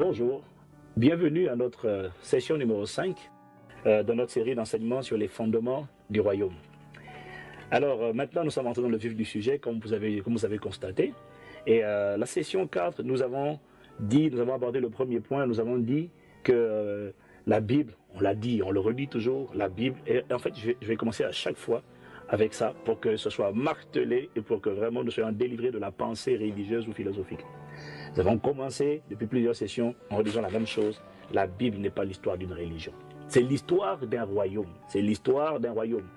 Bonjour, bienvenue à notre session numéro 5 de notre série d'enseignements sur les fondements du royaume. Alors maintenant nous sommes entrés dans le vif du sujet comme vous avez constaté. Et la session 4, nous avons abordé le premier point, nous avons dit que la Bible, on l'a dit, on le redit toujours, la Bible, et en fait je vais commencer à chaque fois avec ça pour que ce soit martelé et pour que vraiment nous soyons délivrés de la pensée religieuse ou philosophique. Nous avons commencé depuis plusieurs sessions en redisant la même chose. La Bible n'est pas l'histoire d'une religion. C'est l'histoire d'un royaume. C'est l'histoire d'un royaume.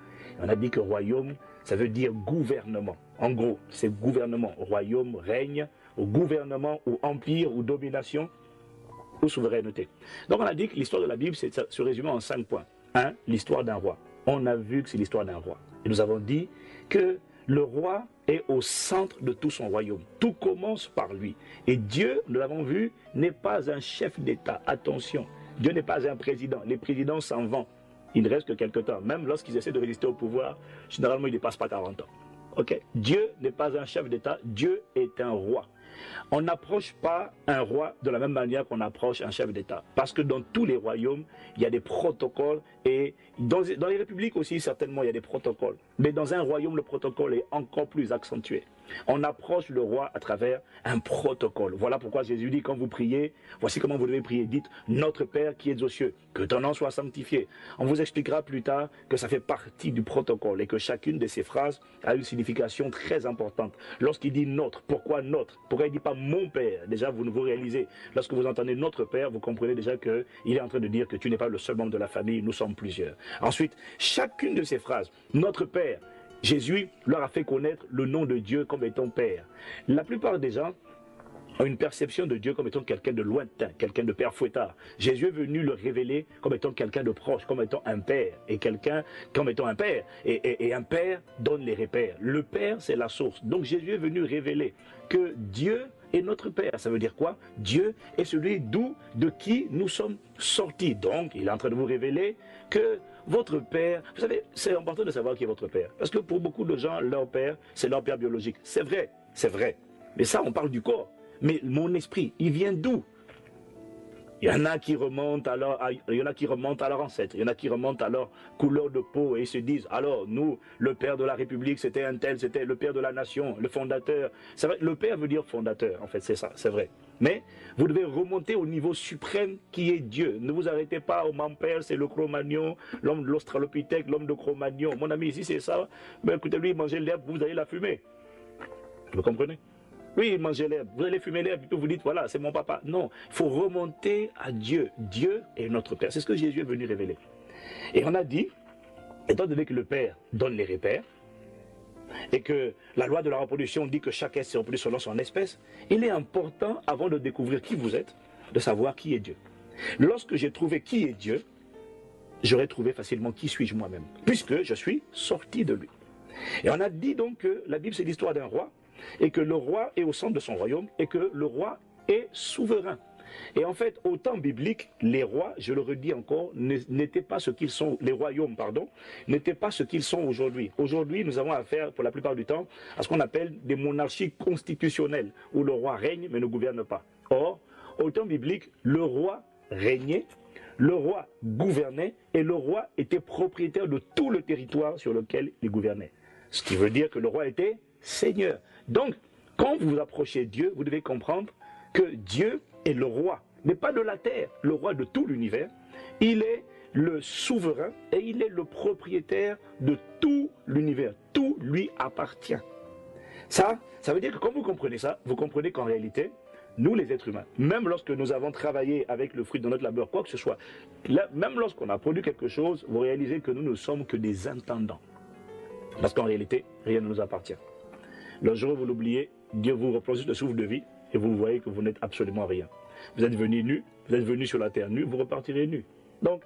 On a dit que royaume, ça veut dire gouvernement. En gros, c'est gouvernement. Royaume, règne, ou gouvernement, ou empire, ou domination, ou souveraineté. Donc on a dit que l'histoire de la Bible se résume en 5 points. 1. L'histoire d'un roi. On a vu que c'est l'histoire d'un roi. Et nous avons dit que le roi est au centre de tout son royaume. Tout commence par lui. Et Dieu, nous l'avons vu, n'est pas un chef d'État. Attention, Dieu n'est pas un président. Les présidents s'en vont. Il ne reste que quelques temps. Même lorsqu'ils essaient de résister au pouvoir, généralement, ils ne dépassent pas 40 ans. Okay? Dieu n'est pas un chef d'État. Dieu est un roi. On n'approche pas un roi de la même manière qu'on approche un chef d'État. Parce que dans tous les royaumes, il y a des protocoles. Et dans les républiques aussi, certainement, il y a des protocoles. Mais dans un royaume, le protocole est encore plus accentué. On approche le roi à travers un protocole. Voilà pourquoi Jésus dit, quand vous priez, voici comment vous devez prier. Dites, notre Père qui es aux cieux, que ton nom soit sanctifié. On vous expliquera plus tard que ça fait partie du protocole et que chacune de ces phrases a une signification très importante. Lorsqu'il dit notre, pourquoi notre? Pourquoi il ne dit pas mon Père? Déjà, vous réalisez, lorsque vous entendez notre Père, vous comprenez déjà qu'il est en train de dire que tu n'es pas le seul membre de la famille, nous sommes plusieurs. Ensuite, chacune de ces phrases, notre Père, Jésus leur a fait connaître le nom de Dieu comme étant Père. La plupart des gens ont une perception de Dieu comme étant quelqu'un de lointain, quelqu'un de père fouettard. Jésus est venu le révéler comme étant quelqu'un de proche, comme étant un père, et quelqu'un comme étant un père. Et un père donne les repères. Le père, c'est la source. Donc Jésus est venu révéler que Dieu est notre Père. Ça veut dire quoi? Dieu est celui de qui nous sommes sortis. Donc, il est en train de vous révéler que votre Père, vous savez, c'est important de savoir qui est votre Père. Parce que pour beaucoup de gens, leur Père, c'est leur Père biologique. C'est vrai, c'est vrai. Mais ça, on parle du corps. Mais mon esprit, il vient d'où? Il y en a qui remontent à leur ancêtre, il y en a qui remontent à leur couleur de peau et ils se disent, alors nous, le père de la République, c'était un tel, c'était le père de la nation, le fondateur. C'est vrai, le père veut dire fondateur, en fait, c'est ça, c'est vrai. Mais vous devez remonter au niveau suprême qui est Dieu. Ne vous arrêtez pas au mon père, c'est le Cro-Magnon, l'homme de l'Australopithèque, l'homme de Cro-Magnon. Mon ami, ici, c'est ça. Mais écoutez, lui, mangez l'herbe, vous allez la fumer. Vous comprenez? Oui, mangez l'herbe, vous allez fumer l'herbe, et puis vous dites, voilà, c'est mon papa. Non, il faut remonter à Dieu. Dieu est notre Père. C'est ce que Jésus est venu révéler. Et on a dit, étant donné que le Père donne les repères, et que la loi de la reproduction dit que chaque être se reproduit selon son espèce, il est important, avant de découvrir qui vous êtes, de savoir qui est Dieu. Lorsque j'ai trouvé qui est Dieu, j'aurais trouvé facilement qui suis-je moi-même, puisque je suis sorti de lui. Et on a dit donc que la Bible, c'est l'histoire d'un roi, et que le roi est au centre de son royaume, et que le roi est souverain. Et en fait, au temps biblique, les rois, je le redis encore, n'étaient pas ce qu'ils sont, les royaumes, pardon, n'étaient pas ce qu'ils sont aujourd'hui. Aujourd'hui, nous avons affaire, pour la plupart du temps, à ce qu'on appelle des monarchies constitutionnelles, où le roi règne mais ne gouverne pas. Or, au temps biblique, le roi régnait, le roi gouvernait, et le roi était propriétaire de tout le territoire sur lequel il gouvernait. Ce qui veut dire que le roi était seigneur. Donc, quand vous vous approchez de Dieu, vous devez comprendre que Dieu est le roi, mais pas de la terre, le roi de tout l'univers. Il est le souverain et il est le propriétaire de tout l'univers. Tout lui appartient. Ça veut dire que quand vous comprenez ça, vous comprenez qu'en réalité, nous les êtres humains, même lorsque nous avons travaillé avec le fruit de notre labeur, quoi que ce soit, même lorsqu'on a produit quelque chose, vous réalisez que nous ne sommes que des intendants. Parce qu'en réalité, rien ne nous appartient. Le jour où vous l'oubliez, Dieu vous reprend juste le souffle de vie et vous voyez que vous n'êtes absolument rien. Vous êtes venu nu, vous êtes venu sur la terre nu, vous repartirez nu. Donc,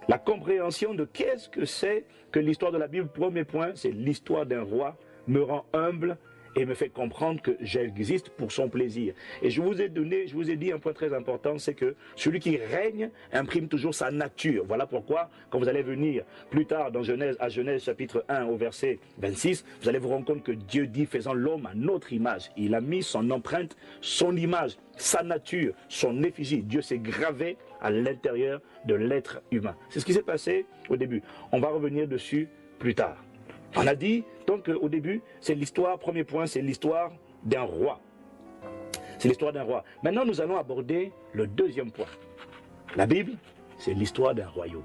la compréhension de qu'est-ce que c'est que l'histoire de la Bible, premier point, c'est l'histoire d'un roi me rend humble et me fait comprendre que j'existe pour son plaisir. Et je vous ai dit un point très important, c'est que celui qui règne imprime toujours sa nature. Voilà pourquoi, quand vous allez venir plus tard dans Genèse, à Genèse chapitre 1 au verset 26, vous allez vous rendre compte que Dieu dit, faisant l'homme à notre image. Il a mis son empreinte, son image, sa nature, son effigie. Dieu s'est gravé à l'intérieur de l'être humain. C'est ce qui s'est passé au début. On va revenir dessus plus tard. On a dit, donc au début, c'est l'histoire, premier point, c'est l'histoire d'un roi. C'est l'histoire d'un roi. Maintenant, nous allons aborder le deuxième point. La Bible, c'est l'histoire d'un royaume.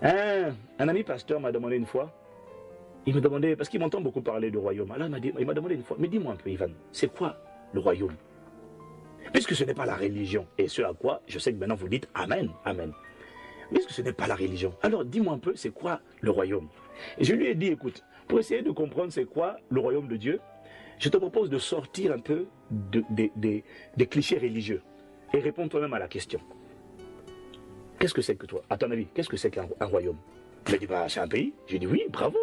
Un ami pasteur m'a demandé une fois, il me demandait, parce qu'il m'entend beaucoup parler du royaume, alors il m'a demandé une fois, mais dis-moi un peu Ivan, c'est quoi le royaume? Puisque ce n'est pas la religion, et ce à quoi, je sais que maintenant vous dites Amen, Amen. Puisque ce n'est pas la religion, alors dis-moi un peu, c'est quoi le royaume? Et je lui ai dit, écoute, pour essayer de comprendre c'est quoi le royaume de Dieu, je te propose de sortir un peu des clichés religieux et répondre toi-même à la question. Qu'est-ce que c'est que toi, à ton avis, qu'est-ce que c'est qu'un royaume? Il m'a dit, bah, c'est un pays. J'ai dit, oui, bravo.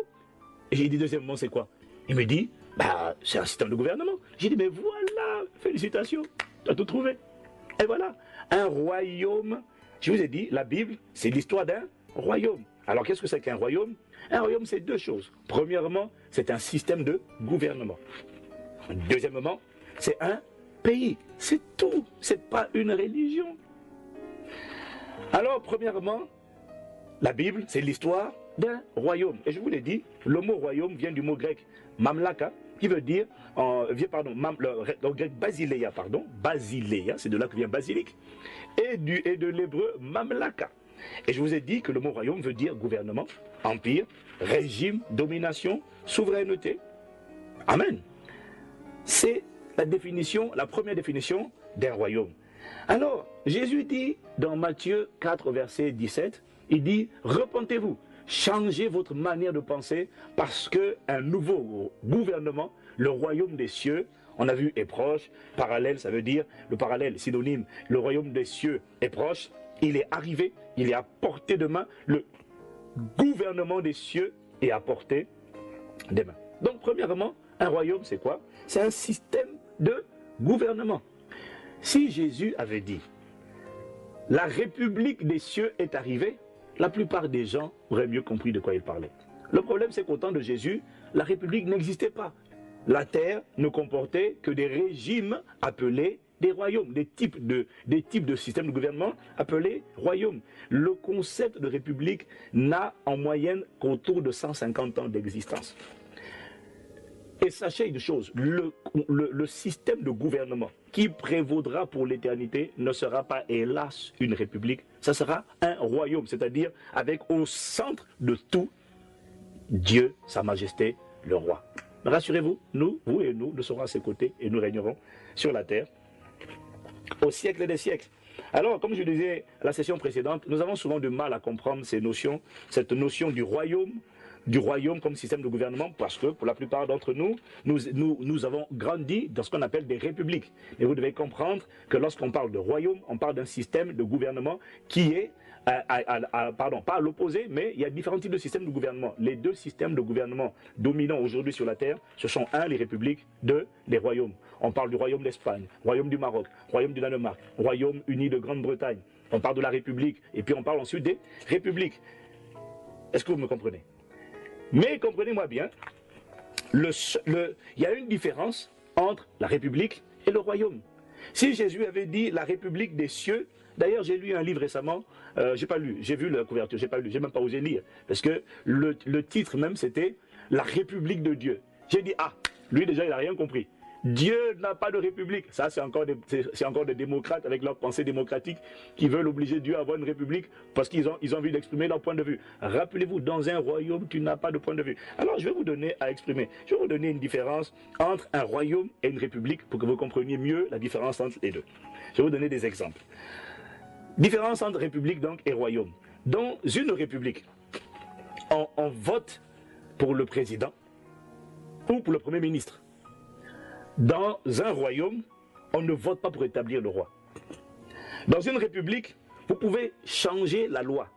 Et j'ai dit, deuxièmement, c'est quoi? Il me dit, bah, c'est un système de gouvernement. J'ai dit, mais voilà, félicitations, tu as tout trouvé. Et voilà, un royaume, je vous ai dit, la Bible, c'est l'histoire d'un royaume. Alors, qu'est-ce que c'est qu'un royaume? Un royaume, c'est deux choses. Premièrement, c'est un système de gouvernement. Deuxièmement, c'est un pays. C'est tout. Ce n'est pas une religion. Alors, premièrement, la Bible, c'est l'histoire d'un royaume. Et je vous l'ai dit, le mot royaume vient du mot grec mamlaka, qui veut dire, le grec basileia, basileia, c'est de là que vient basilique, et de l'hébreu mamlaka. Et je vous ai dit que le mot royaume veut dire gouvernement, empire, régime, domination, souveraineté. Amen. C'est la première définition d'un royaume. Alors, Jésus dit dans Matthieu 4, verset 17, il dit, repentez-vous, changez votre manière de penser parce qu'un nouveau gouvernement, le royaume des cieux, on a vu est proche, parallèle, ça veut dire, le parallèle, synonyme, le royaume des cieux est proche, il est arrivé, il est à portée de main, le gouvernement des cieux est à portée des mains. Donc, premièrement, un royaume, c'est quoi? C'est un système de gouvernement. Si Jésus avait dit, la République des cieux est arrivée, la plupart des gens auraient mieux compris de quoi il parlait. Le problème, c'est qu'au temps de Jésus, la République n'existait pas. La terre ne comportait que des régimes appelés des royaumes, des types de systèmes de gouvernement appelés royaumes. Le concept de République n'a en moyenne qu'autour de 150 ans d'existence. Et sachez une chose, le système de gouvernement qui prévaudra pour l'éternité ne sera pas, hélas, une république, ça sera un royaume, c'est-à-dire avec au centre de tout, Dieu, sa majesté, le roi. Rassurez-vous, nous, vous et nous serons à ses côtés et nous régnerons sur la terre au siècle des siècles. Alors, comme je disais à la session précédente, nous avons souvent du mal à comprendre ces notions, cette notion du royaume comme système de gouvernement, parce que pour la plupart d'entre nous, nous avons grandi dans ce qu'on appelle des républiques. Et vous devez comprendre que lorsqu'on parle de royaume, on parle d'un système de gouvernement qui est, pas à l'opposé, mais il y a différents types de systèmes de gouvernement. Les deux systèmes de gouvernement dominants aujourd'hui sur la Terre, ce sont les républiques, les royaumes. On parle du royaume d'Espagne, royaume du Maroc, royaume du Danemark, royaume uni de Grande-Bretagne. On parle de la République, et puis on parle ensuite des républiques. Est-ce que vous me comprenez? Mais comprenez-moi bien, il y a une différence entre la République et le royaume. Si Jésus avait dit la République des cieux, d'ailleurs j'ai lu un livre récemment, j'ai pas lu, j'ai vu la couverture, j'ai pas lu, j'ai même pas osé lire, parce que le titre même c'était la République de Dieu. J'ai dit, lui déjà il n'a rien compris. Dieu n'a pas de république. Ça, c'est encore des démocrates avec leur pensée démocratique qui veulent obliger Dieu à avoir une république parce qu'ils ont envie d'exprimer leur point de vue. Rappelez-vous, dans un royaume, tu n'as pas de point de vue. Alors, je vais vous donner à exprimer. Je vais vous donner une différence entre un royaume et une république pour que vous compreniez mieux la différence entre les deux. Je vais vous donner des exemples. Différence entre république donc et royaume. Dans une république, on vote pour le président ou pour le premier ministre. Dans un royaume, on ne vote pas pour établir le roi. Dans une république, vous pouvez changer la loi.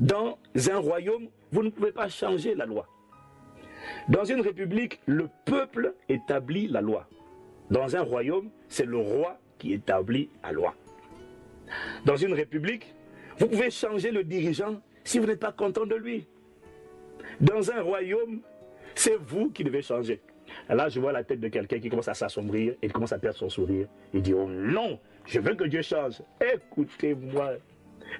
Dans un royaume, vous ne pouvez pas changer la loi. Dans une république, le peuple établit la loi. Dans un royaume, c'est le roi qui établit la loi. Dans une république, vous pouvez changer le dirigeant si vous n'êtes pas content de lui. Dans un royaume, c'est vous qui devez changer. Et là, je vois la tête de quelqu'un qui commence à s'assombrir et commence à perdre son sourire. Il dit, oh non, je veux que Dieu change. Écoutez-moi.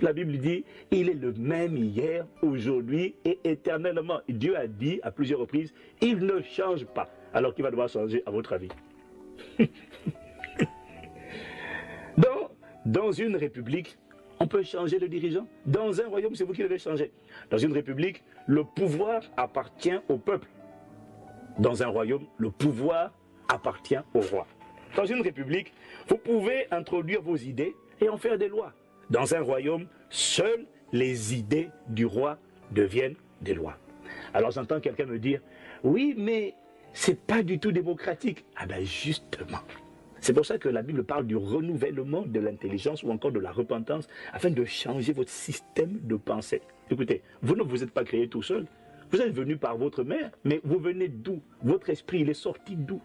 La Bible dit, il est le même hier, aujourd'hui et éternellement. Dieu a dit à plusieurs reprises, il ne change pas. Alors qu'il va devoir changer à votre avis. Dans une république, on peut changer le dirigeant. Dans un royaume, c'est vous qui devez changer. Dans une république, le pouvoir appartient au peuple. Dans un royaume, le pouvoir appartient au roi. Dans une république, vous pouvez introduire vos idées et en faire des lois. Dans un royaume, seules les idées du roi deviennent des lois. Alors j'entends quelqu'un me dire, oui, mais c'est pas du tout démocratique. Ah ben justement. C'est pour ça que la Bible parle du renouvellement de l'intelligence ou encore de la repentance afin de changer votre système de pensée. Écoutez, vous ne vous êtes pas créé tout seul. Vous êtes venu par votre mère, mais vous venez d'où? Votre esprit, il est sorti d'où?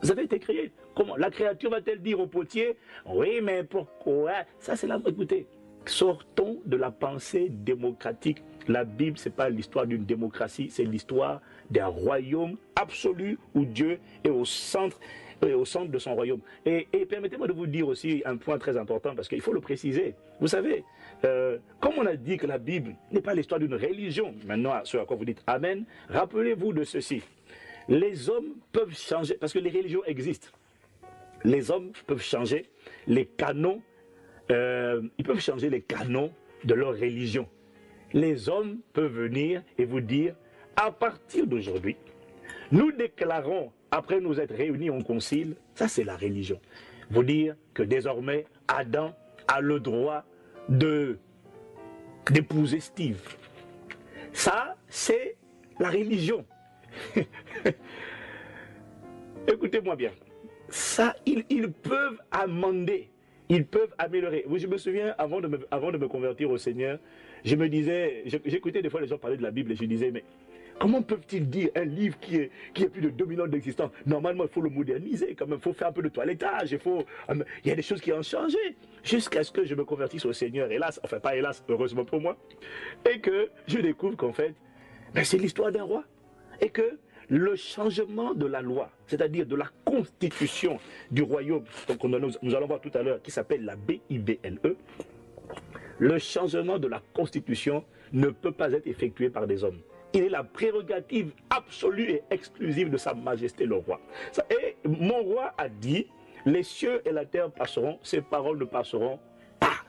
Vous avez été créé. Comment? La créature va-t-elle dire au potier, oui, mais pourquoi? Ça, c'est là. Écoutez, sortons de la pensée démocratique. La Bible, ce n'est pas l'histoire d'une démocratie, c'est l'histoire d'un royaume absolu où Dieu est au centre de son royaume. Et permettez-moi de vous dire aussi un point très important, parce qu'il faut le préciser. Vous savez, comme on a dit que la Bible n'est pas l'histoire d'une religion, maintenant, ce à quoi vous dites Amen, rappelez-vous de ceci. Les hommes peuvent changer, parce que les religions existent. Les hommes peuvent changer les canons, ils peuvent changer les canons de leur religion. Les hommes peuvent venir et vous dire, à partir d'aujourd'hui, nous déclarons, après nous être réunis en concile, ça c'est la religion, vous dire que désormais, Adam a le droit d'épouser Steve. Ça, c'est la religion. Écoutez-moi bien. Ça, ils peuvent amender, ils peuvent améliorer. Oui, je me souviens, avant de me convertir au Seigneur, je me disais, j'écoutais des fois les gens parler de la Bible et je disais, mais comment peuvent-ils dire un livre qui est plus de 2000 ans d'existence? Normalement, il faut le moderniser quand même, il faut faire un peu de toilettage, il y a des choses qui ont changé. Jusqu'à ce que je me convertisse au Seigneur, hélas, enfin pas hélas, heureusement pour moi, et que je découvre qu'en fait, ben, c'est l'histoire d'un roi. Et que le changement de la loi, c'est-à-dire de la constitution du royaume, donc nous allons voir tout à l'heure, qui s'appelle la BIBLE, le changement de la constitution ne peut pas être effectué par des hommes. Il est la prérogative absolue et exclusive de Sa Majesté le roi. Et mon roi a dit, les cieux et la terre passeront, ces paroles ne passeront pas.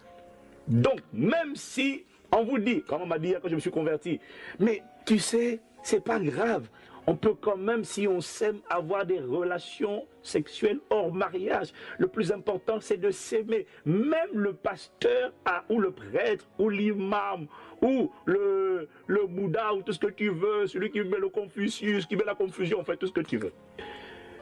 Donc, même si on vous dit, comme on m'a dit quand je me suis converti, mais tu sais, c'est pas grave. On peut quand même, si on s'aime, avoir des relations sexuelles hors mariage. Le plus important, c'est de s'aimer. Même le pasteur ou le prêtre ou l'imam ou le Bouddha ou tout ce que tu veux, celui qui met le Confucius, qui met la confusion, en fait, tout ce que tu veux.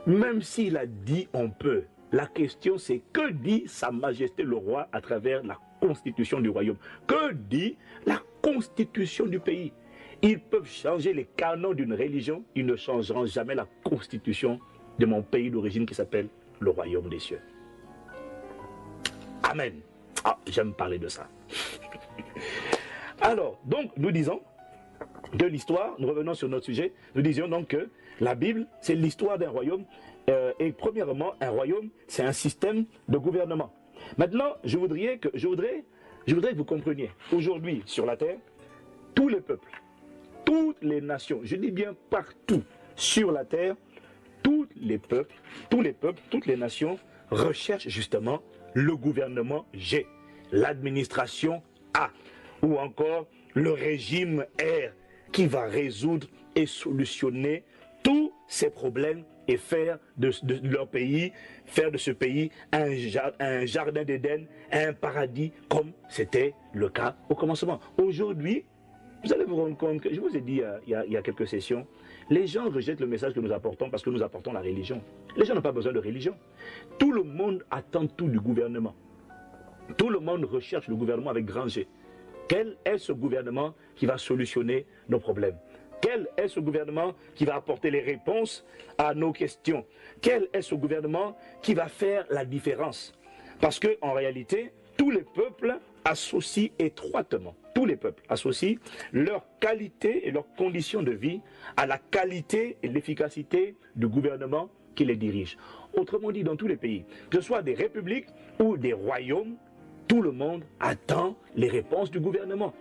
Même s'il a dit on peut, la question c'est que dit Sa Majesté le roi à travers la constitution du royaume? Que dit la constitution du pays? Ils peuvent changer les canons d'une religion, ils ne changeront jamais la constitution de mon pays d'origine qui s'appelle le royaume des cieux. Amen. Ah, j'aime parler de ça. Alors, donc, nous disons de l'histoire, nous revenons sur notre sujet, nous disions donc que la Bible, c'est l'histoire d'un royaume, et premièrement, un royaume, c'est un système de gouvernement. Maintenant, je voudrais que vous compreniez, aujourd'hui, sur la terre, tous les peuples, toutes les nations, je dis bien partout sur la terre, tous les peuples, toutes les nations recherchent justement le gouvernement G, l'administration A, ou encore le régime R, qui va résoudre et solutionner tous ces problèmes et faire de leur pays, faire de ce pays un jardin d'Éden, un paradis, comme c'était le cas au commencement. Aujourd'hui, vous allez vous rendre compte que, je vous ai dit il y a quelques sessions, les gens rejettent le message que nous apportons parce que nous apportons la religion. Les gens n'ont pas besoin de religion. Tout le monde attend tout du gouvernement. Tout le monde recherche le gouvernement avec grand G. Quel est ce gouvernement qui va solutionner nos problèmes? Quel est ce gouvernement qui va apporter les réponses à nos questions? Quel est ce gouvernement qui va faire la différence? Parce qu'en réalité, tous les peuples associent étroitement, tous les peuples associent leur qualité et leurs conditions de vie à la qualité et l'efficacité du gouvernement qui les dirige. Autrement dit, dans tous les pays, que ce soit des républiques ou des royaumes, tout le monde attend les réponses du gouvernement.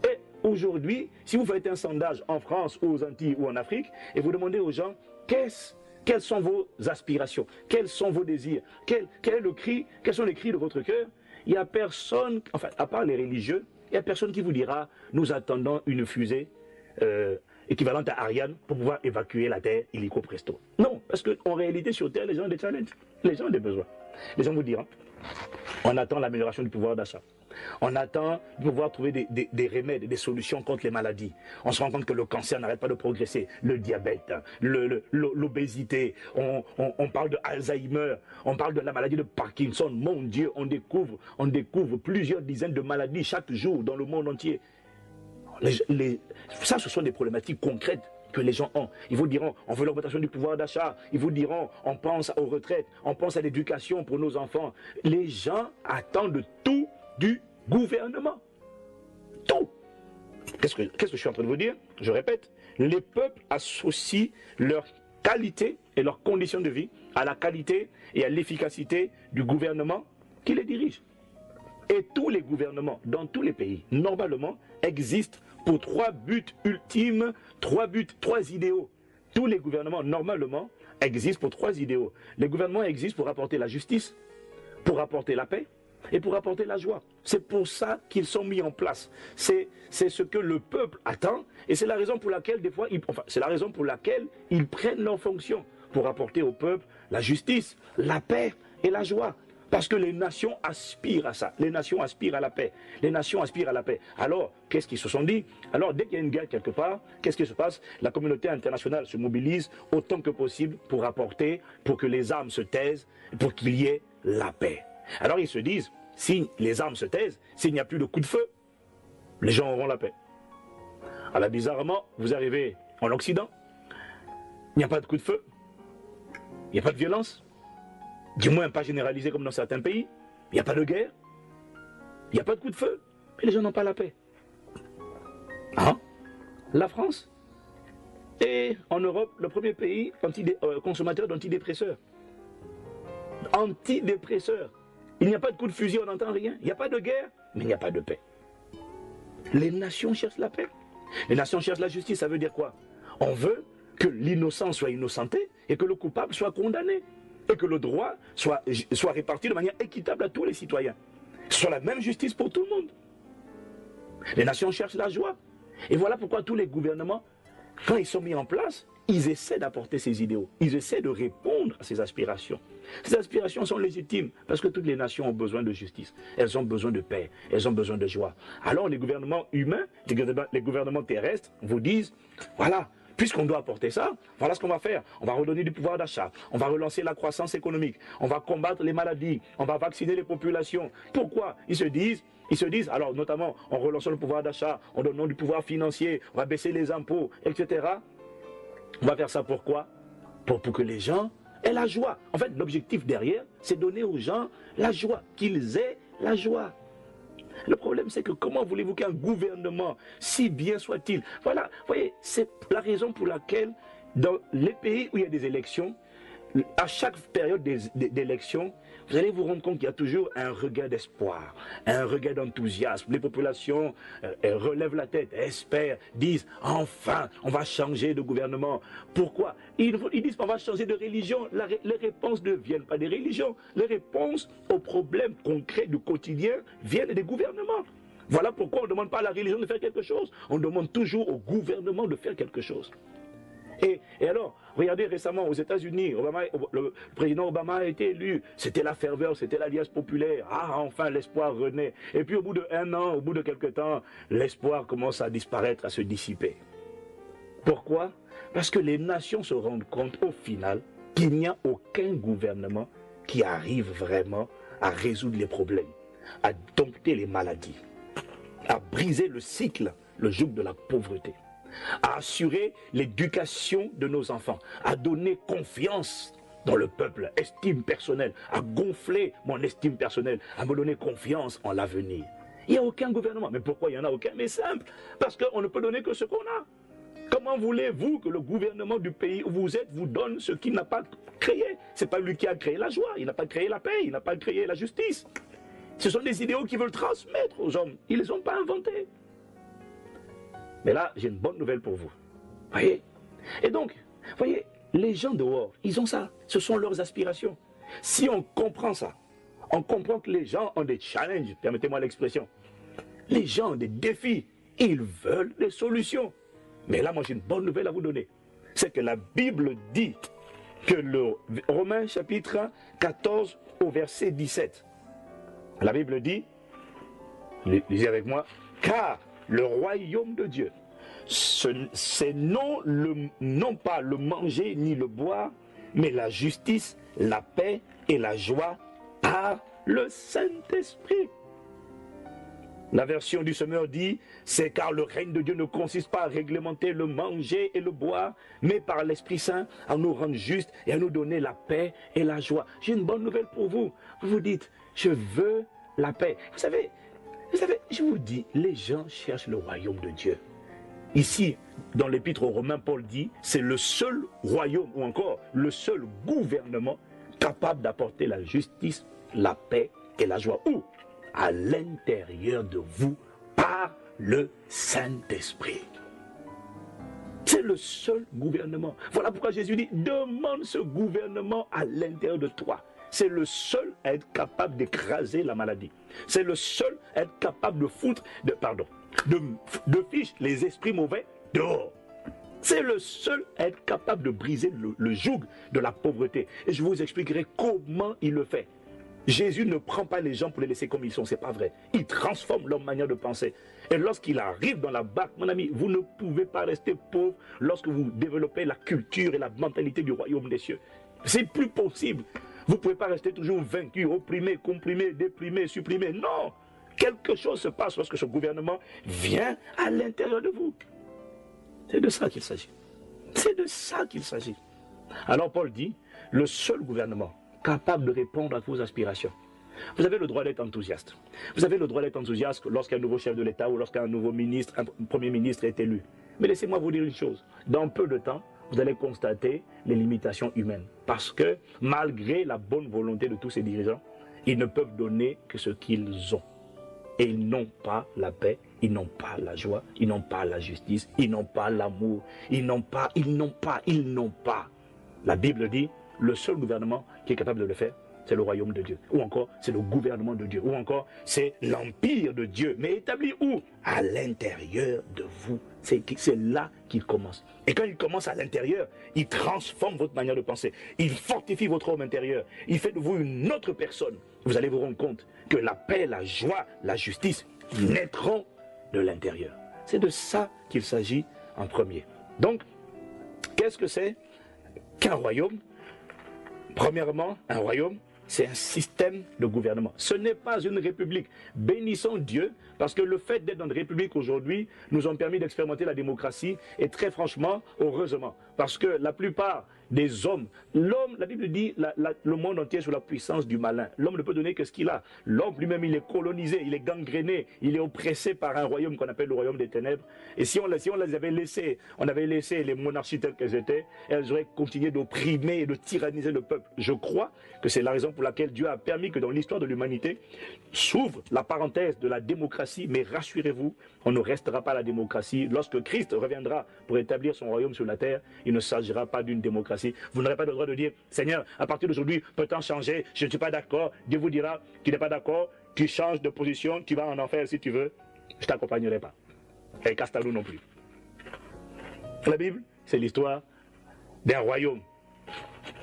Et aujourd'hui, si vous faites un sondage en France ou aux Antilles ou en Afrique, et vous demandez aux gens quelles sont vos aspirations, quels sont vos désirs, quel est le cri, quels sont les cris de votre cœur, il n'y a personne, enfin, à part les religieux, il n'y a personne qui vous dira « nous attendons une fusée équivalente à Ariane pour pouvoir évacuer la Terre illico presto ». Non, parce qu'en réalité, sur Terre, les gens ont des challenges, les gens ont des besoins. Les gens vous diront « on attend l'amélioration du pouvoir d'achat ». On attend de pouvoir trouver des remèdes, des solutions contre les maladies. On se rend compte que le cancer n'arrête pas de progresser, le diabète, l'obésité, on parle de Alzheimer, on parle de la maladie de Parkinson. Mon Dieu, on découvre plusieurs dizaines de maladies chaque jour dans le monde entier. Ça, ce sont des problématiques concrètes que les gens ont. Ils vous diront, on veut l'augmentation du pouvoir d'achat. Ils vous diront, on pense aux retraites, on pense à l'éducation pour nos enfants. Les gens attendent tout du gouvernement. Tout. Qu'est-ce que je suis en train de vous dire? Je répète, les peuples associent leur qualité et leurs conditions de vie à la qualité et à l'efficacité du gouvernement qui les dirige. Et tous les gouvernements dans tous les pays, normalement, existent pour trois buts ultimes, trois idéaux. Tous les gouvernements, normalement, existent pour trois idéaux. Les gouvernements existent pour apporter la justice, pour apporter la paix, et pour apporter la joie. C'est pour ça qu'ils sont mis en place. C'est ce que le peuple attend et c'est la raison pour laquelle des fois, c'est la raison pour laquelle ils prennent leurs fonctions pour apporter au peuple la justice, la paix et la joie. Parce que les nations aspirent à ça. Les nations aspirent à la paix. Les nations aspirent à la paix. Alors, qu'est-ce qu'ils se sont dit? Alors, dès qu'il y a une guerre quelque part, qu'est-ce qui se passe? La communauté internationale se mobilise autant que possible pour apporter, pour que les armes se taisent, pour qu'il y ait la paix. Alors ils se disent, si les armes se taisent, s'il n'y a plus de coup de feu, les gens auront la paix. Alors bizarrement, vous arrivez en Occident, il n'y a pas de coup de feu, il n'y a pas de violence, du moins pas généralisé comme dans certains pays, il n'y a pas de guerre, il n'y a pas de coup de feu, mais les gens n'ont pas la paix. Hein? La France est en Europe le premier pays consommateur d'antidépresseurs. Antidépresseurs. Il n'y a pas de coup de fusil, on n'entend rien. Il n'y a pas de guerre, mais il n'y a pas de paix. Les nations cherchent la paix. Les nations cherchent la justice, ça veut dire quoi? On veut que l'innocent soit innocenté et que le coupable soit condamné. Et que le droit soit réparti de manière équitable à tous les citoyens. Soit la même justice pour tout le monde. Les nations cherchent la joie. Et voilà pourquoi tous les gouvernements, quand ils sont mis en place, ils essaient d'apporter ces idéaux. Ils essaient de répondre à ces aspirations. Ces aspirations sont légitimes parce que toutes les nations ont besoin de justice. Elles ont besoin de paix. Elles ont besoin de joie. Alors les gouvernements humains, les gouvernements terrestres vous disent, voilà, puisqu'on doit apporter ça, voilà ce qu'on va faire. On va redonner du pouvoir d'achat. On va relancer la croissance économique. On va combattre les maladies. On va vacciner les populations. Pourquoi? Ils se disent, alors notamment en relançant le pouvoir d'achat, en donnant du pouvoir financier, on va baisser les impôts, etc. On va faire ça pourquoi? Pour que les gens aient la joie. En fait, l'objectif derrière, c'est donner aux gens la joie, qu'ils aient la joie. Le problème, c'est que comment voulez-vous qu'un gouvernement, si bien soit-il, voilà, vous voyez, c'est la raison pour laquelle dans les pays où il y a des élections, à chaque période d'élection, vous allez vous rendre compte qu'il y a toujours un regain d'espoir, un regain d'enthousiasme. Les populations relèvent la tête, espèrent, disent « enfin, on va changer de gouvernement ». Pourquoi? Ils disent qu'on va changer de religion. Les réponses ne viennent pas des religions. Les réponses aux problèmes concrets du quotidien viennent des gouvernements. Voilà pourquoi on ne demande pas à la religion de faire quelque chose. On demande toujours au gouvernement de faire quelque chose. Et alors, regardez récemment aux États-Unis, le président Obama a été élu. C'était la ferveur, c'était l'alliance populaire. Ah, enfin, l'espoir renaît. Et puis au bout d'1 an, au bout de quelques temps, l'espoir commence à disparaître, à se dissiper. Pourquoi? Parce que les nations se rendent compte au final qu'il n'y a aucun gouvernement qui arrive vraiment à résoudre les problèmes, à dompter les maladies, à briser le cycle, le joug de la pauvreté, à assurer l'éducation de nos enfants, à donner confiance dans le peuple, estime personnelle, à gonfler mon estime personnelle, à me donner confiance en l'avenir. Il n'y a aucun gouvernement. Mais pourquoi il n'y en a aucun? Mais simple, parce qu'on ne peut donner que ce qu'on a. Comment voulez-vous que le gouvernement du pays où vous êtes vous donne ce qu'il n'a pas créé? Ce n'est pas lui qui a créé la joie, il n'a pas créé la paix, il n'a pas créé la justice. Ce sont des idéaux qu'il veut transmettre aux hommes. Ils ne les ont pas inventés. Mais là, j'ai une bonne nouvelle pour vous. Voyez? Et donc, voyez, les gens dehors, ils ont ça. Ce sont leurs aspirations. Si on comprend ça, on comprend que les gens ont des challenges, permettez-moi l'expression. Les gens ont des défis. Ils veulent des solutions. Mais là, moi, j'ai une bonne nouvelle à vous donner. C'est que la Bible dit que le Romains chapitre 14 au verset 17. La Bible dit, lisez avec moi, car le royaume de Dieu, c'est non pas le manger ni le boire, mais la justice, la paix et la joie par le Saint-Esprit. La version du Semeur dit, c'est car le règne de Dieu ne consiste pas à réglementer le manger et le boire, mais par l'Esprit Saint à nous rendre justes et à nous donner la paix et la joie. J'ai une bonne nouvelle pour vous. Vous vous dites, je veux la paix. Vous savez, je vous dis, les gens cherchent le royaume de Dieu. Ici, dans l'épître aux Romains, Paul dit, c'est le seul royaume, ou encore le seul gouvernement capable d'apporter la justice, la paix et la joie. Où? À l'intérieur de vous, par le Saint-Esprit. C'est le seul gouvernement. Voilà pourquoi Jésus dit, demande ce gouvernement à l'intérieur de toi. C'est le seul à être capable d'écraser la maladie. C'est le seul à être capable de foutre, de fiche les esprits mauvais dehors. C'est le seul à être capable de briser le joug de la pauvreté. Et je vous expliquerai comment il le fait. Jésus ne prend pas les gens pour les laisser comme ils sont, c'est pas vrai. Il transforme leur manière de penser. Et lorsqu'il arrive dans la barque, mon ami, vous ne pouvez pas rester pauvre lorsque vous développez la culture et la mentalité du royaume des cieux. C'est plus possible. Vous ne pouvez pas rester toujours vaincu, opprimé, comprimé, déprimé, supprimé. Non! Quelque chose se passe lorsque ce gouvernement vient à l'intérieur de vous. C'est de ça qu'il s'agit. C'est de ça qu'il s'agit. Alors Paul dit, le seul gouvernement capable de répondre à vos aspirations. Vous avez le droit d'être enthousiaste. Vous avez le droit d'être enthousiaste lorsqu'un nouveau chef de l'État ou lorsqu'un nouveau ministre, un premier ministre est élu. Mais laissez-moi vous dire une chose. Dans peu de temps, vous allez constater les limitations humaines. Parce que malgré la bonne volonté de tous ces dirigeants, ils ne peuvent donner que ce qu'ils ont. Et ils n'ont pas la paix, ils n'ont pas la joie, ils n'ont pas la justice, ils n'ont pas l'amour, ils n'ont pas. La Bible dit, le seul gouvernement qui est capable de le faire, c'est le royaume de Dieu. Ou encore, c'est le gouvernement de Dieu. Ou encore, c'est l'empire de Dieu. Mais établi où? À l'intérieur de vous. C'est là qu'il commence. Et quand il commence à l'intérieur, il transforme votre manière de penser. Il fortifie votre homme intérieur. Il fait de vous une autre personne. Vous allez vous rendre compte que la paix, la joie, la justice naîtront de l'intérieur. C'est de ça qu'il s'agit en premier. Donc, qu'est-ce que c'est qu'un royaume? Premièrement, un royaume, c'est un système de gouvernement. Ce n'est pas une république. Bénissons Dieu, parce que le fait d'être dans une république aujourd'hui nous ont permis d'expérimenter la démocratie, et très franchement, heureusement, parce que la plupart des hommes, l'homme, la Bible dit, le monde entier est sous la puissance du malin. L'homme ne peut donner que ce qu'il a. L'homme lui-même, il est colonisé, il est gangréné, il est oppressé par un royaume qu'on appelle le royaume des ténèbres. Et si on les avait laissés, on avait laissé les monarchies telles qu'elles étaient, elles auraient continué d'opprimer et de tyranniser le peuple. Je crois que c'est la raison pour laquelle Dieu a permis que dans l'histoire de l'humanité s'ouvre la parenthèse de la démocratie, mais rassurez-vous, on ne restera pas la démocratie. Lorsque Christ reviendra pour établir son royaume sur la terre, il ne s'agira pas d'une démocratie. Vous n'aurez pas le droit de dire, Seigneur, à partir d'aujourd'hui, peut-on changer? Je ne suis pas d'accord. Dieu vous dira, tu n'es pas d'accord, tu changes de position, tu vas en enfer si tu veux. Je ne t'accompagnerai pas. Et Castalou non plus. La Bible, c'est l'histoire d'un royaume.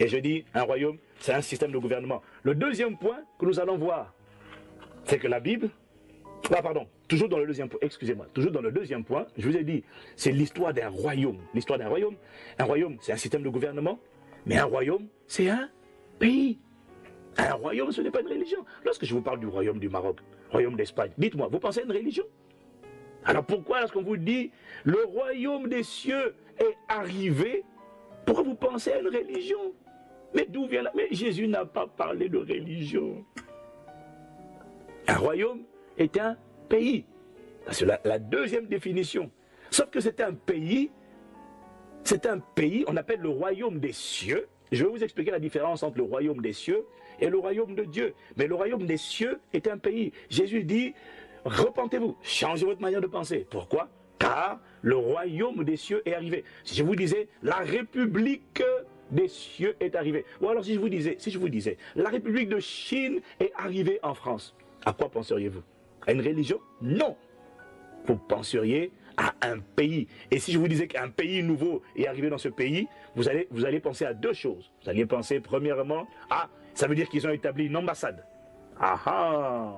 Et je dis, un royaume, c'est un système de gouvernement. Le deuxième point que nous allons voir, c'est que la Bible, toujours dans le deuxième point, excusez-moi, toujours dans le deuxième point, je vous ai dit, c'est l'histoire d'un royaume. L'histoire d'un royaume. Un royaume, c'est un système de gouvernement, mais un royaume, c'est un pays. Un royaume, ce n'est pas une religion. Lorsque je vous parle du royaume du Maroc, royaume d'Espagne, dites-moi, vous pensez à une religion? Alors pourquoi lorsqu'on vous dit le royaume des cieux est arrivé, pourquoi vous pensez à une religion? Mais d'où vient là? Mais Jésus n'a pas parlé de religion. Un royaume est un pays. C'est la deuxième définition. Sauf que c'est un pays, on appelle le royaume des cieux. Je vais vous expliquer la différence entre le royaume des cieux et le royaume de Dieu. Mais le royaume des cieux est un pays. Jésus dit, repentez-vous, changez votre manière de penser. Pourquoi? Car le royaume des cieux est arrivé. Si je vous disais, la république des cieux est arrivée. Ou alors si je vous disais, la république de Chine est arrivée en France. À quoi penseriez-vous? À une religion? Non. Vous penseriez à un pays. Et si je vous disais qu'un pays nouveau est arrivé dans ce pays, vous allez penser à deux choses. Vous allez penser premièrement, ça veut dire qu'ils ont établi une ambassade. Ça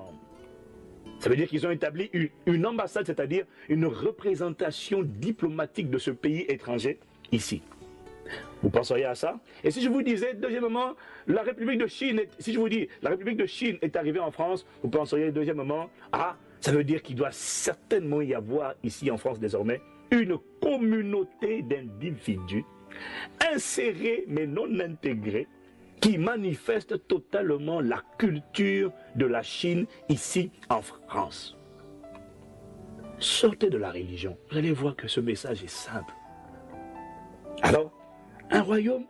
veut dire qu'ils ont établi une ambassade, c'est-à-dire une représentation diplomatique de ce pays étranger ici. Vous penseriez à ça? Et si je vous disais, deuxièmement, la République de Chine, si je vous dis, la République de Chine est arrivée en France, vous penseriez deuxièmement, ça veut dire qu'il doit certainement y avoir ici en France désormais une communauté d'individus insérés mais non intégrés qui manifestent totalement la culture de la Chine ici en France. Sortez de la religion, vous allez voir que ce message est simple. Alors, un royaume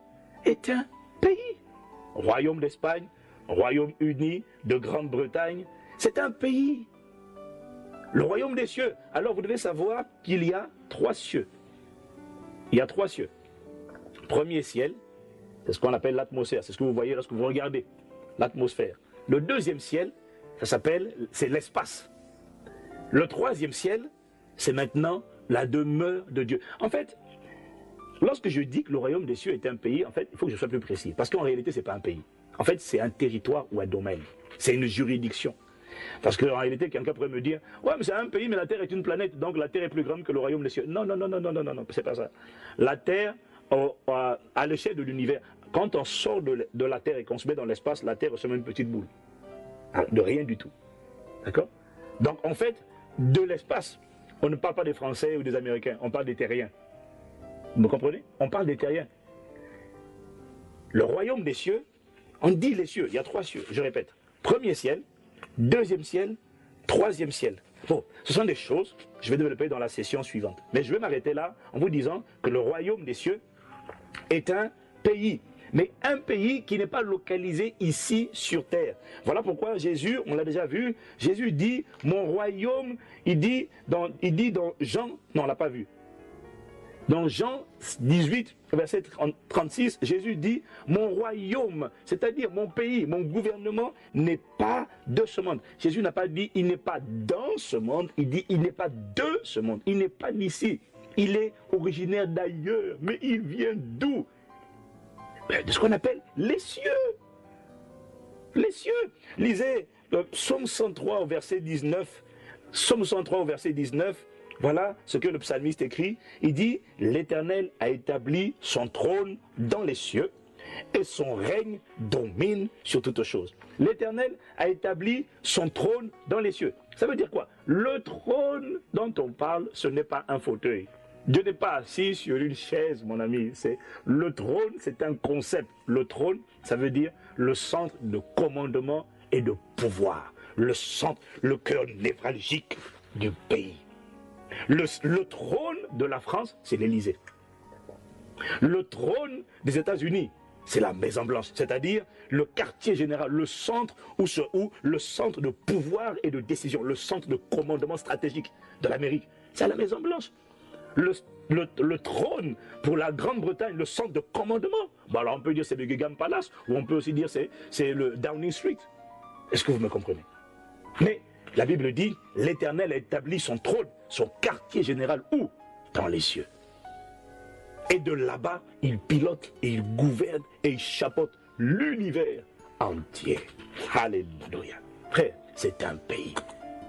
est un pays. Royaume d'Espagne, Royaume-Uni, de Grande-Bretagne, c'est un pays. Le royaume des cieux. Alors vous devez savoir qu'il y a 3 cieux. Il y a 3 cieux. Premier ciel, c'est ce qu'on appelle l'atmosphère. C'est ce que vous voyez lorsque vous regardez. L'atmosphère. Le deuxième ciel, c'est l'espace. Le troisième ciel, c'est maintenant la demeure de Dieu. En fait, lorsque je dis que le royaume des cieux est un pays, en fait, il faut que je sois plus précis. Parce qu'en réalité, ce n'est pas un pays. En fait, c'est un territoire ou un domaine. C'est une juridiction. Parce qu'en réalité, quelqu'un pourrait me dire, ouais, mais c'est un pays, mais la Terre est une planète, donc la Terre est plus grande que le royaume des cieux. Non, c'est pas ça. La Terre, à l'échelle de l'univers, quand on sort de la Terre et qu'on se met dans l'espace, la Terre ressemble à une petite boule. De rien du tout. D'accord? Donc, en fait, de l'espace, on ne parle pas des Français ou des Américains, on parle des terriens. Vous me comprenez? On parle des terriens. Le royaume des cieux, on dit les cieux, il y a 3 cieux, je répète. Premier ciel, deuxième ciel, troisième ciel. Bon, ce sont des choses que je vais développer dans la session suivante. Mais je vais m'arrêter là en vous disant que le royaume des cieux est un pays. Mais un pays qui n'est pas localisé ici sur terre. Voilà pourquoi Jésus, on l'a déjà vu, Jésus dit, mon royaume, il dit dans Jean, non on ne l'a pas vu. Dans Jean 18, verset 36, Jésus dit, mon royaume, c'est-à-dire mon pays, mon gouvernement n'est pas de ce monde. Jésus n'a pas dit, il n'est pas dans ce monde, il dit, il n'est pas de ce monde, il n'est pas d'ici. Il est originaire d'ailleurs, mais il vient d'où? De ce qu'on appelle les cieux. Les cieux. Lisez Psaume 103 au verset 19. Psaume 103 au verset 19. Voilà ce que le psalmiste écrit. Il dit, l'Éternel a établi son trône dans les cieux et son règne domine sur toutes choses. L'Éternel a établi son trône dans les cieux. Ça veut dire quoi? Le trône dont on parle, ce n'est pas un fauteuil. Dieu n'est pas assis sur une chaise, mon ami. Le trône, c'est un concept. Le trône, ça veut dire le centre de commandement et de pouvoir. Le centre, le cœur névralgique du pays. Le trône de la France, c'est l'Élysée. Le trône des États-Unis, c'est la Maison Blanche, c'est-à-dire le quartier général, le centre où le centre de pouvoir et de décision, le centre de commandement stratégique de l'Amérique, c'est la Maison Blanche. Le trône pour la Grande-Bretagne, le centre de commandement, bon alors on peut dire c'est Buckingham Palace, ou on peut aussi dire c'est le Downing Street. Est-ce que vous me comprenez? Mais la Bible dit, l'Éternel a établi son trône, son quartier général, où? Dans les cieux. Et de là-bas, il pilote et il gouverne et il chapeaute l'univers entier. Alléluia. Frère, c'est un pays.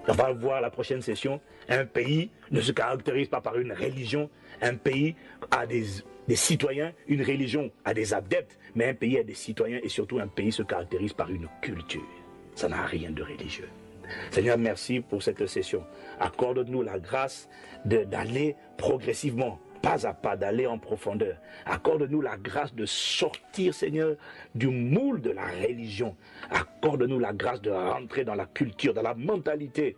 On va voir la prochaine session. Un pays ne se caractérise pas par une religion. Un pays a des citoyens, une religion a des adeptes, mais un pays a des citoyens et surtout un pays se caractérise par une culture. Ça n'a rien de religieux. Seigneur, merci pour cette session. Accorde-nous la grâce d'aller progressivement, pas à pas, d'aller en profondeur. Accorde-nous la grâce de sortir, Seigneur, du moule de la religion. Accorde-nous la grâce de rentrer dans la culture, dans la mentalité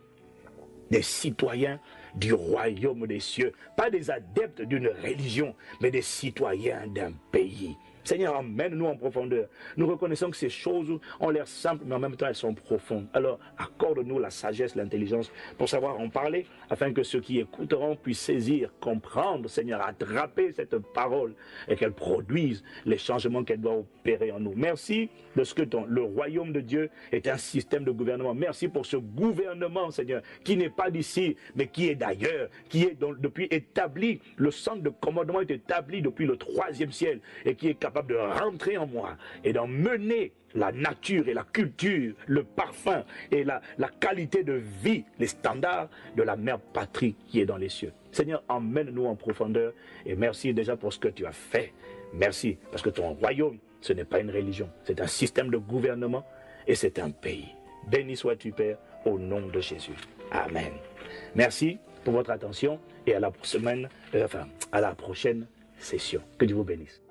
des citoyens du royaume des cieux. Pas des adeptes d'une religion, mais des citoyens d'un pays. Seigneur, emmène-nous en profondeur. Nous reconnaissons que ces choses ont l'air simples, mais en même temps, elles sont profondes. Alors, accorde-nous la sagesse, l'intelligence pour savoir en parler, afin que ceux qui écouteront puissent saisir, comprendre, Seigneur, attraper cette parole et qu'elle produise les changements qu'elle doit opérer en nous. Merci de ce que le royaume de Dieu est un système de gouvernement. Merci pour ce gouvernement, Seigneur, qui n'est pas d'ici, mais qui est d'ailleurs, qui est depuis établi. Le centre de commandement est établi depuis le 3e ciel et qui est capable de rentrer en moi et d'en mener la nature et la culture, le parfum et la qualité de vie, les standards de la mère patrie qui est dans les cieux. Seigneur, emmène-nous en profondeur et merci déjà pour ce que tu as fait. Merci parce que ton royaume, ce n'est pas une religion, c'est un système de gouvernement et c'est un pays. Béni sois-tu, Père, au nom de Jésus. Amen. Merci pour votre attention et à la prochaine session. Que Dieu vous bénisse.